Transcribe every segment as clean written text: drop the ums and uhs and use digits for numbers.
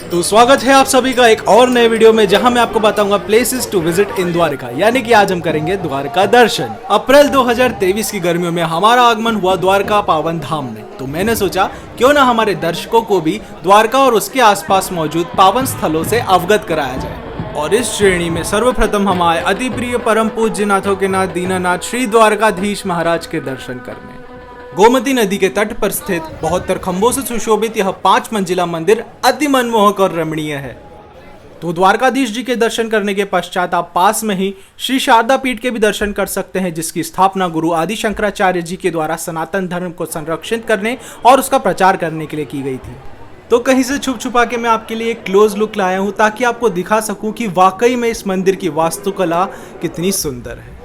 तो स्वागत है आप सभी का एक और नए वीडियो में, जहां मैं आपको बताऊंगा places to visit in Dwarka. यानी कि आज हम करेंगे द्वारका दर्शन। अप्रैल 2023 की गर्मियों में हमारा आगमन हुआ द्वारका पावन धाम में, तो मैंने सोचा क्यों ना हमारे दर्शकों को भी द्वारका और उसके आसपास मौजूद पावन स्थलों से अवगत कराया जाए। और इस श्रेणी में सर्वप्रथम हम आए अति प्रिय परम पूज्य नाथों के नाथ दीनानाथ श्री द्वारकाधीश महाराज के दर्शन करने। गोमती नदी के तट पर स्थित 72 खंभों से सुशोभित यह 5 मंजिला मंदिर अति मनमोहक और रमणीय है। तो द्वारकाधीश जी के दर्शन करने के पश्चात आप पास में ही श्री शारदा पीठ के भी दर्शन कर सकते हैं, जिसकी स्थापना गुरु आदि शंकराचार्य जी के द्वारा सनातन धर्म को संरक्षित करने और उसका प्रचार करने के लिए की गई थी। तो कहीं से छुप छुपा के मैं आपके लिए एक क्लोज लुक लाया हूँ, ताकि आपको दिखा सकूं कि वाकई में इस मंदिर की वास्तुकला कितनी सुंदर है।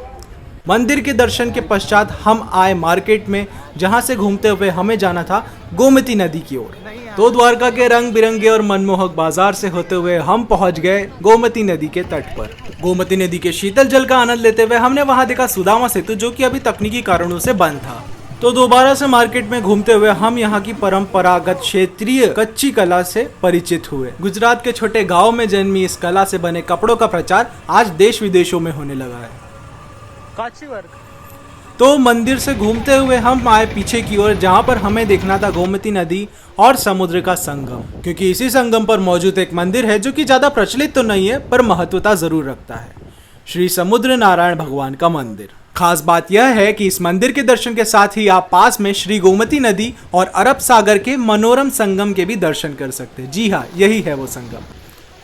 मंदिर के दर्शन के पश्चात हम आए मार्केट में, जहां से घूमते हुए हमें जाना था गोमती नदी की ओर। तो द्वारका के रंग बिरंगे और मनमोहक बाजार से होते हुए हम पहुंच गए गोमती नदी के तट पर। गोमती नदी के शीतल जल का आनंद लेते हुए हमने वहां देखा सुदामा सेतु, जो कि अभी तकनीकी कारणों से बंद था। तो दोबारा से मार्केट में घूमते हुए हम यहाँ की परंपरागत क्षेत्रीय कच्ची कला से परिचित हुए। गुजरात के छोटे गाँव में जन्मी इस कला से बने कपड़ों का प्रचार आज देश विदेशों में होने लगा है। काची वर्क। तो मंदिर से घूमते हुए हम आए पीछे की ओर, जहां पर हमें देखना था गोमती नदी और समुद्र का संगम, क्योंकि इसी संगम पर मौजूद एक मंदिर है जो कि ज्यादा प्रचलित तो नहीं है पर महत्वता जरूर रखता है। श्री समुद्र नारायण भगवान का मंदिर। खास बात यह है कि इस मंदिर के दर्शन के साथ ही आप पास में श्री गोमती नदी और अरब सागर के मनोरम संगम के भी दर्शन कर सकते हैं। जी हाँ, यही है वो संगम।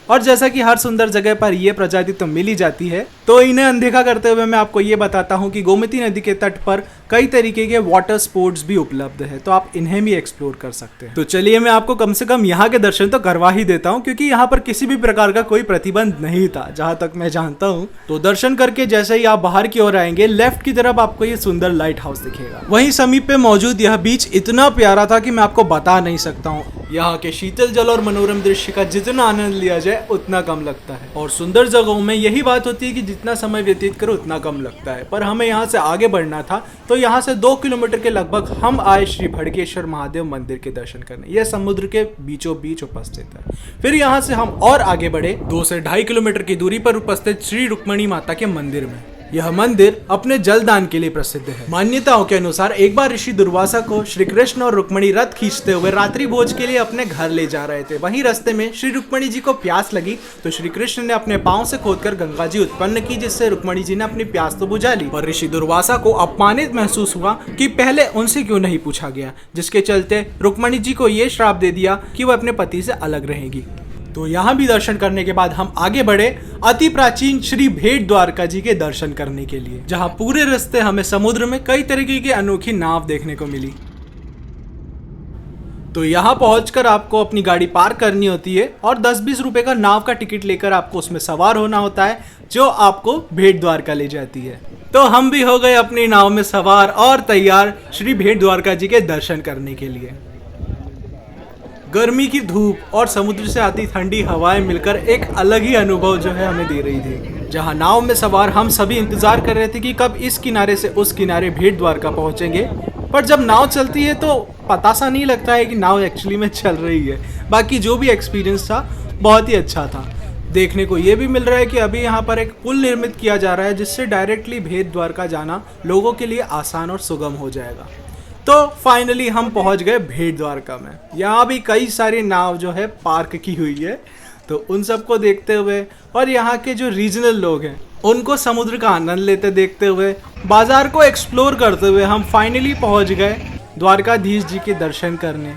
और जैसा कि हर सुंदर जगह पर ये प्रजाति तो मिल ही जाती है, तो इन्हें अनदेखा करते हुए मैं आपको ये बताता हूँ कि गोमती नदी के तट पर कई तरीके के वाटर स्पोर्ट्स भी उपलब्ध है, तो आप इन्हें भी एक्सप्लोर कर सकते हैं। तो चलिए मैं आपको कम से कम यहाँ के दर्शन तो करवा ही देता हूँ, क्योंकि यहाँ पर किसी भी प्रकार का कोई प्रतिबंध नहीं था जहाँ तक मैं जानता हूँ। तो दर्शन करके जैसे ही आप बाहर की ओर आएंगे, लेफ्ट की तरफ आपको ये सुंदर लाइट हाउस दिखेगा। वहीं समीप पे मौजूद यह बीच इतना प्यारा था कि मैं आपको बता नहीं सकता हूँ। यहाँ के शीतल जल और मनोरम दृश्य का जितना आनंद लिया जाए उतना कम लगता है। और सुंदर जगहों में यही बात होती है कि जितना समय व्यतीत करो उतना कम लगता है। पर हमें यहाँ से आगे बढ़ना था, तो यहाँ से 2 किलोमीटर के लगभग हम आए श्री भड़केश्वर महादेव मंदिर के दर्शन करने। यह समुद्र के बीचों बीच उपस्थित है। फिर यहाँ से हम और आगे बढ़े 2 से 2.5 किलोमीटर की दूरी पर उपस्थित श्री रुक्मणी माता के मंदिर में। यह मंदिर अपने जलदान के लिए प्रसिद्ध है। मान्यताओं के अनुसार एक बार ऋषि दुर्वासा को श्री कृष्ण और रुक्मणी रथ खींचते हुए रात्रि भोज के लिए अपने घर ले जा रहे थे। वहीं रास्ते में श्री रुक्मणी जी को प्यास लगी, तो श्री कृष्ण ने अपने पांव से खोदकर गंगा जी उत्पन्न की, जिससे रुक्मणी जी ने अपनी प्यास तो बुझा ली। पर ऋषि दुर्वासा को अपमानित महसूस हुआ कि पहले उनसे क्यों नहीं पूछा गया, जिसके चलते रुक्मणी जी को ये श्राप दे दिया कि वह अपने पति से अलग रहेगी। तो यहाँ भी दर्शन करने के बाद हम आगे बढ़े अति प्राचीन श्री भेट द्वारका जी के दर्शन करने के लिए, जहाँ पूरे रास्ते हमें समुद्र में कई तरीके की अनोखी नाव देखने को मिली। तो यहाँ पहुंचकर आपको अपनी गाड़ी पार्क करनी होती है और 10-20 रुपए का नाव का टिकट लेकर आपको उसमें सवार होना होता है, जो आपको भेट द्वारका ले जाती है। तो हम भी हो गए अपनी नाव में सवार और तैयार श्री भेट द्वारका जी के दर्शन करने के लिए। गर्मी की धूप और समुद्र से आती ठंडी हवाएं मिलकर एक अलग ही अनुभव जो है हमें दे रही थी। जहां नाव में सवार हम सभी इंतजार कर रहे थे कि कब इस किनारे से उस किनारे भेट द्वारका पहुंचेंगे, पर जब नाव चलती है तो पता सा नहीं लगता है कि नाव एक्चुअली में चल रही है। बाकी जो भी एक्सपीरियंस था बहुत ही अच्छा था। देखने को ये भी मिल रहा है कि अभी यहाँ पर एक पुल निर्मित किया जा रहा है, जिससे डायरेक्टली भेट द्वारका जाना लोगों के लिए आसान और सुगम हो जाएगा। तो फाइनली हम पहुंच गए भेट द्वारका में। यहाँ भी कई सारी नाव जो है पार्क की हुई है, तो उन सबको देखते हुए और यहाँ के जो रीजनल लोग हैं उनको समुद्र का आनंद लेते देखते हुए, बाजार को एक्सप्लोर करते हुए हम फाइनली पहुंच गए द्वारकाधीश जी के दर्शन करने।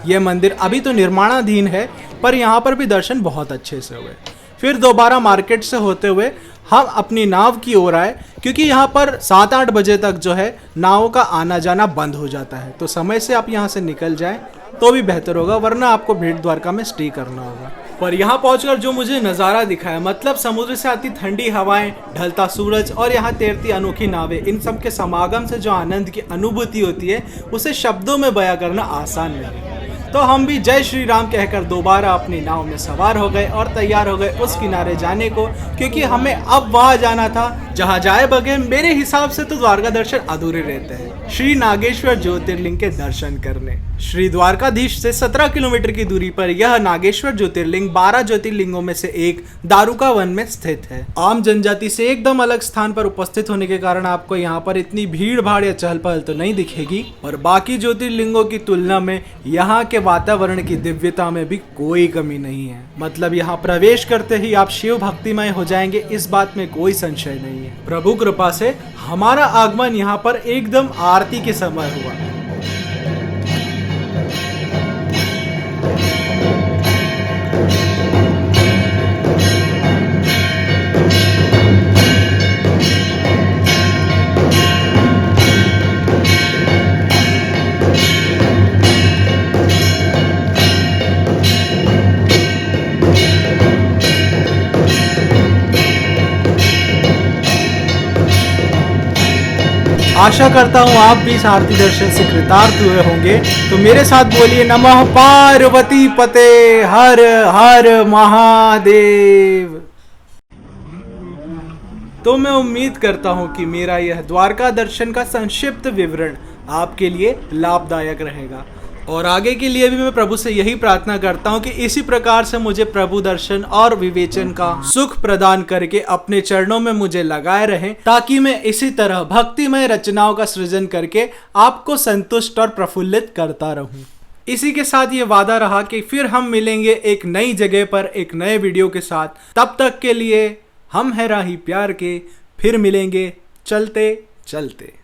यह मंदिर अभी तो निर्माणाधीन है, पर यहाँ पर भी दर्शन बहुत अच्छे से हुए। फिर दोबारा मार्केट से होते हुए हम अपनी नाव की ओर आए, क्योंकि यहाँ पर 7-8 बजे तक जो है नाव का आना जाना बंद हो जाता है। तो समय से आप यहाँ से निकल जाएं तो भी बेहतर होगा, वरना आपको भेट द्वारका में स्टे करना होगा। पर यहाँ पहुंचकर जो मुझे नज़ारा दिखा है, मतलब समुद्र से आती ठंडी हवाएं, ढलता सूरज और यहाँ तैरती अनोखी नावें, इन सब के समागम से जो आनंद की अनुभूति होती है उसे शब्दों में बयां करना आसान नहीं। तो हम भी जय श्री राम कहकर दोबारा अपनी नाव में सवार हो गए और तैयार हो गए उस किनारे जाने को, क्योंकि हमें अब वहां जाना था जहां जाए बगैर मेरे हिसाब से तो द्वारका दर्शन अधूरे रहते हैं, श्री नागेश्वर ज्योतिर्लिंग के दर्शन करने। श्री द्वारकाधीश से 17 किलोमीटर की दूरी पर यह नागेश्वर ज्योतिर्लिंग 12 ज्योतिर्लिंगों में से एक दारुका वन में स्थित है। आम जनजाति से एकदम अलग स्थान पर उपस्थित होने के कारण आपको यहाँ पर इतनी भीड़ भाड़ या चहल पहल तो नहीं दिखेगी, और बाकी ज्योतिर्लिंगों की तुलना में यहाँ के वातावरण की दिव्यता में भी कोई कमी नहीं है। मतलब यहाँ प्रवेश करते ही आप शिव भक्तिमय हो जाएंगे, इस बात में कोई संशय नहीं है। प्रभु कृपा से हमारा आगमन यहाँ पर एकदम आरती के समय हुआ। आशा करता हूँ आप भी इस आरती दर्शन से कृतार्थ हुए होंगे। तो मेरे साथ बोलिए नमः पार्वती पते हर हर महादेव। तो मैं उम्मीद करता हूँ कि मेरा यह द्वारका दर्शन का संक्षिप्त विवरण आपके लिए लाभदायक रहेगा, और आगे के लिए भी मैं प्रभु से यही प्रार्थना करता हूँ कि इसी प्रकार से मुझे प्रभु दर्शन और विवेचन का सुख प्रदान करके अपने चरणों में मुझे लगाए रहें, ताकि मैं इसी तरह भक्तिमय रचनाओं का सृजन करके आपको संतुष्ट और प्रफुल्लित करता रहूं। इसी के साथ ये वादा रहा कि फिर हम मिलेंगे एक नई जगह पर एक नए वीडियो के साथ। तब तक के लिए हम है राही प्यार के, फिर मिलेंगे चलते चलते।